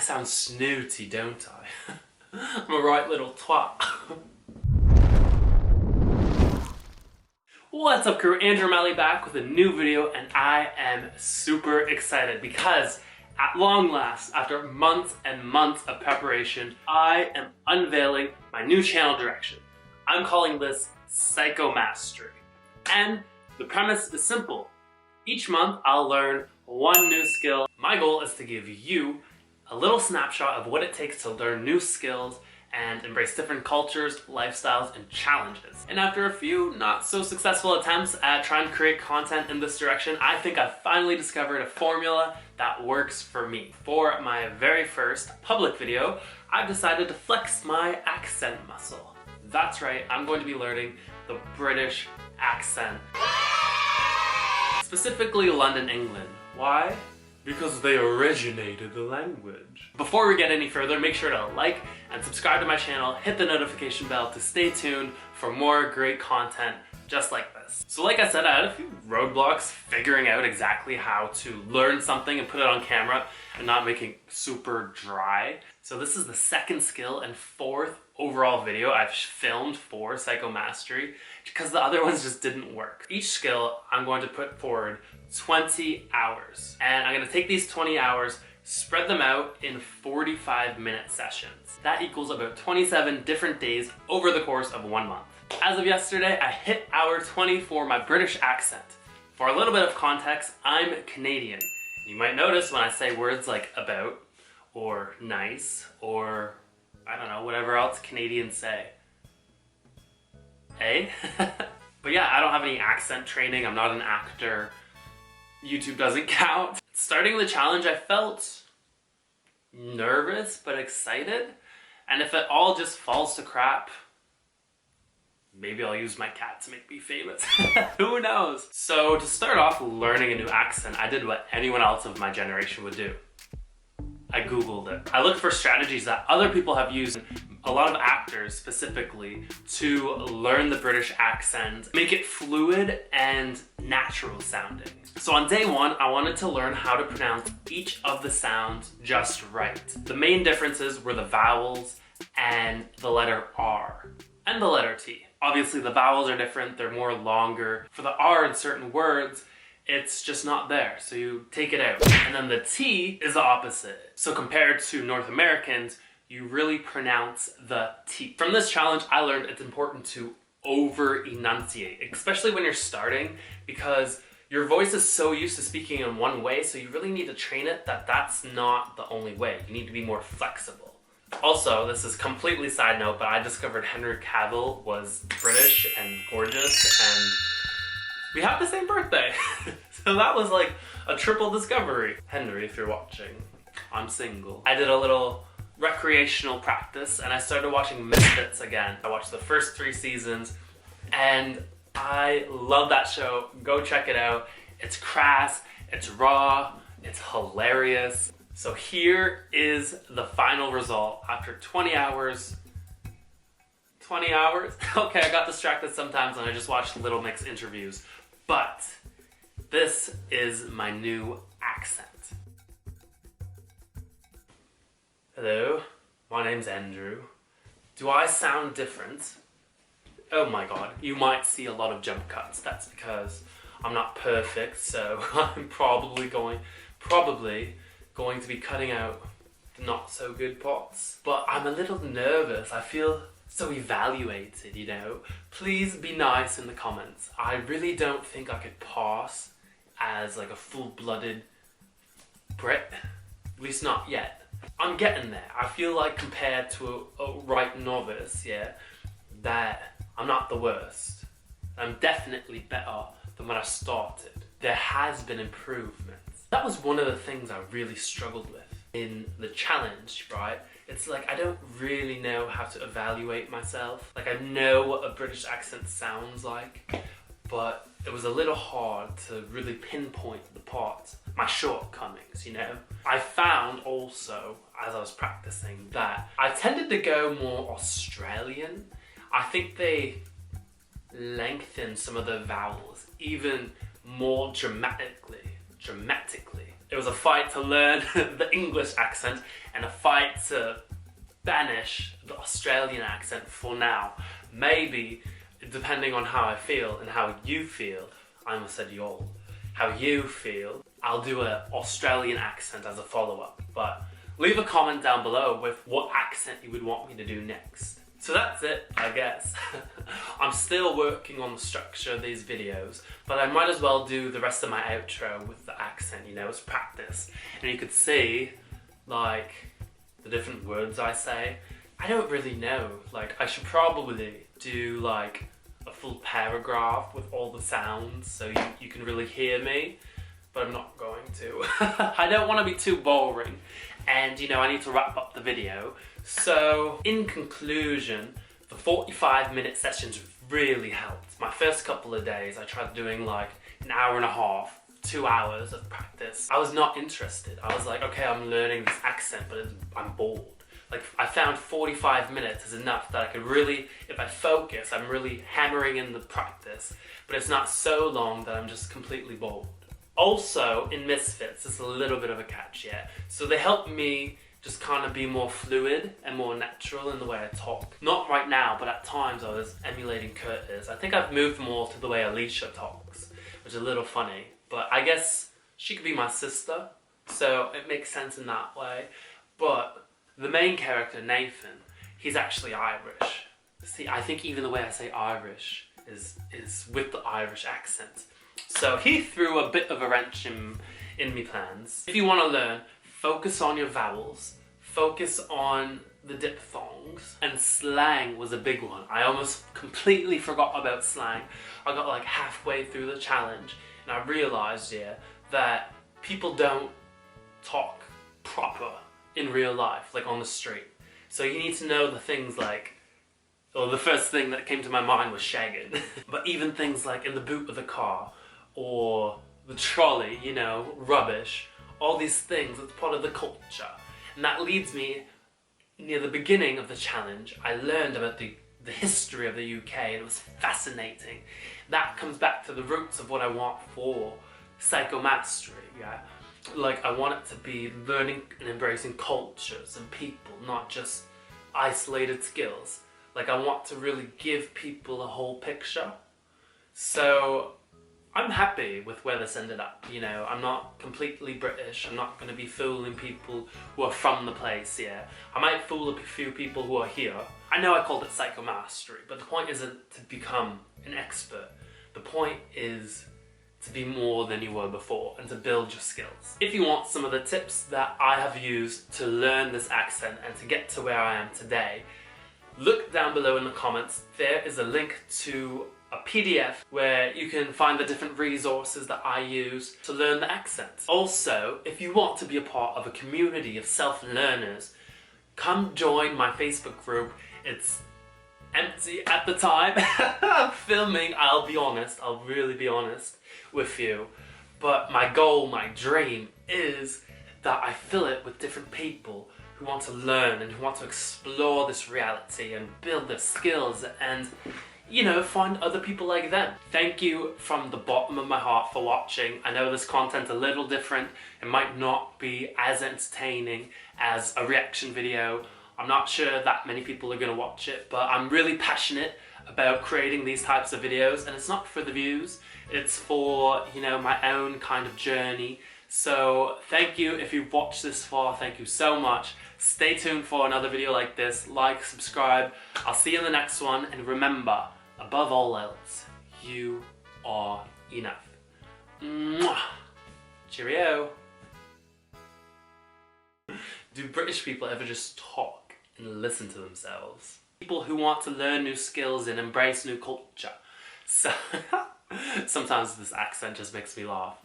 sound snooty, don't I? I'm a right little twat. What's up crew, Andrew O'Malley back with a new video, and I am super excited because at long last, after months and months of preparation, I am unveiling my new channel direction. I'm calling this Psychomastery. And the premise is simple. Each month I'll learn one new skill. My goal is to give you a little snapshot of what it takes to learn new skills and embrace different cultures, lifestyles, and challenges. And after a few not so successful attempts at trying to create content in this direction, I think I've finally discovered a formula that works for me. For my very first public video, I've decided to flex my accent muscle. That's right, I'm going to be learning the British accent. Specifically London, England. Why? Because they originated the language. Before we get any further, make sure to like and subscribe to my channel, hit the notification bell to stay tuned for more great content just like this. So like I said, I had a few roadblocks figuring out exactly how to learn something and put it on camera and not making super dry. So this is the second skill and fourth overall video I've filmed for Psychomastery because the other ones just didn't work. Each skill I'm going to put forward 20 hours. And I'm going to take these 20 hours, spread them out in 45-minute sessions. That equals about 27 different days over the course of 1 month. As of yesterday, I hit hour 20 for my British accent. For a little bit of context, I'm Canadian. You might notice when I say words like about, or nice, or I don't know, whatever else Canadians say. Hey? But yeah, I don't have any accent training. I'm not an actor. YouTube doesn't count. Starting the challenge, I felt nervous but excited. And if it all just falls to crap, maybe I'll use my cat to make me famous. Who knows? So to start off learning a new accent, I did what anyone else of my generation would do. I Googled it. I looked for strategies that other people have used, a lot of actors specifically, to learn the British accent, make it fluid and natural sounding. So on day one, I wanted to learn how to pronounce each of the sounds just right. The main differences were the vowels and the letter R and the letter T. Obviously the vowels are different, they're more longer. For the R in certain words, it's just not there, so you take it out. And then the T is the opposite. So compared to North Americans, you really pronounce the T. From this challenge, I learned it's important to over-enunciate, especially when you're starting, because your voice is so used to speaking in one way, so you really need to train it that that's not the only way. You need to be more flexible. Also, this is completely side note, but I discovered Henry Cavill was British and gorgeous, and we have the same birthday. So that was like a triple discovery. Henry, if you're watching, I'm single. I did a little recreational practice and I started watching Misfits again. I watched the first 3 seasons and I love that show. Go check it out. It's crass, it's raw, it's hilarious. So here is the final result after 20 hours. 20 hours? Okay, I got distracted sometimes and I just watched Little Mix interviews. But this is my new accent. Hello, my name's Andrew. Do I sound different? Oh my god, you might see a lot of jump cuts. That's because I'm not perfect, so I'm probably going to be cutting out the not so good parts. But I'm a little nervous. I feel so evaluated, you know. Please be nice in the comments. I really don't think I could pass as like a full-blooded Brit. At least not yet. I'm getting there. I feel like compared to a right novice, yeah, that I'm not the worst. I'm definitely better than when I started. There has been improvements. That was one of the things I really struggled with in the challenge, right? It's like I don't really know how to evaluate myself. Like I know what a British accent sounds like, but it was a little hard to really pinpoint the parts, my shortcomings, you know? I found also, as I was practicing, that I tended to go more Australian. I think they lengthen some of the vowels even more dramatically. It was a fight to learn the English accent and a fight to banish the Australian accent for now. Maybe, depending on how I feel and how you feel, I almost said y'all, how you feel, I'll do an Australian accent as a follow-up. But leave a comment down below with what accent you would want me to do next. So that's it, I guess. I'm still working on the structure of these videos, but I might as well do the rest of my outro with the accent, you know, as practice. And you could see, like, the different words I say. I don't really know. Like, I should probably do, like, a full paragraph with all the sounds so you can really hear me, but I'm not going to. I don't want to be too boring, and, you know, I need to wrap up the video. So, in conclusion, the 45-minute sessions really helped. My first couple of days, I tried doing like an hour and a half, 2 hours of practice. I was not interested. I was like, okay, I'm learning this accent, but I'm bored. Like, I found 45 minutes is enough that I could really, if I focus, I'm really hammering in the practice, but it's not so long that I'm just completely bored. Also, in Misfits, it's a little bit of a catch, yeah. So they help me just kind of be more fluid and more natural in the way I talk. Not right now, but at times I was emulating Curtis. I think I've moved more to the way Alicia talks, which is a little funny. But I guess she could be my sister, so it makes sense in that way. But the main character, Nathan, he's actually Irish. See, I think even the way I say Irish is with the Irish accent. So he threw a bit of a wrench in me plans. If you want to learn, focus on your vowels, focus on the diphthongs, and slang was a big one. I almost completely forgot about slang. I got like halfway through the challenge and I realized, yeah, that people don't talk proper in real life, like on the street. So you need to know the things like, well, the first thing that came to my mind was shagging. But even things like in the boot of the car or the trolley, you know, rubbish, all these things, it's part of the culture. And that leads me, near the beginning of the challenge, I learned about the history of the UK, and it was fascinating. That comes back to the roots of what I want for Psychomastery, yeah? Like, I want it to be learning and embracing cultures and people, not just isolated skills. Like, I want to really give people a whole picture. So I'm happy with where this ended up, you know. I'm not completely British. I'm not going to be fooling people who are from the place, yeah. I might fool a few people who are here. I know I called it Psychomastery, but the point isn't to become an expert. The point is to be more than you were before and to build your skills. If you want some of the tips that I have used to learn this accent and to get to where I am today, look down below in the comments. There is a link to a PDF where you can find the different resources that I use to learn the accent. Also, if you want to be a part of a community of self-learners, come join my Facebook group. It's empty at the time. I'm filming, I'll be honest, I'll really be honest with you. But my goal, my dream is that I fill it with different people who want to learn and who want to explore this reality and build their skills and, you know, find other people like them. Thank you from the bottom of my heart for watching. I know this content's a little different. It might not be as entertaining as a reaction video. I'm not sure that many people are going to watch it, but I'm really passionate about creating these types of videos, and it's not for the views, it's for, you know, my own kind of journey. So thank you if you've watched this far, thank you so much. Stay tuned for another video like this, like, subscribe. I'll see you in the next one, and remember, above all else, you are enough. Mwah. Cheerio. Do British people ever just talk and listen to themselves? People who want to learn new skills and embrace new culture. So sometimes this accent just makes me laugh.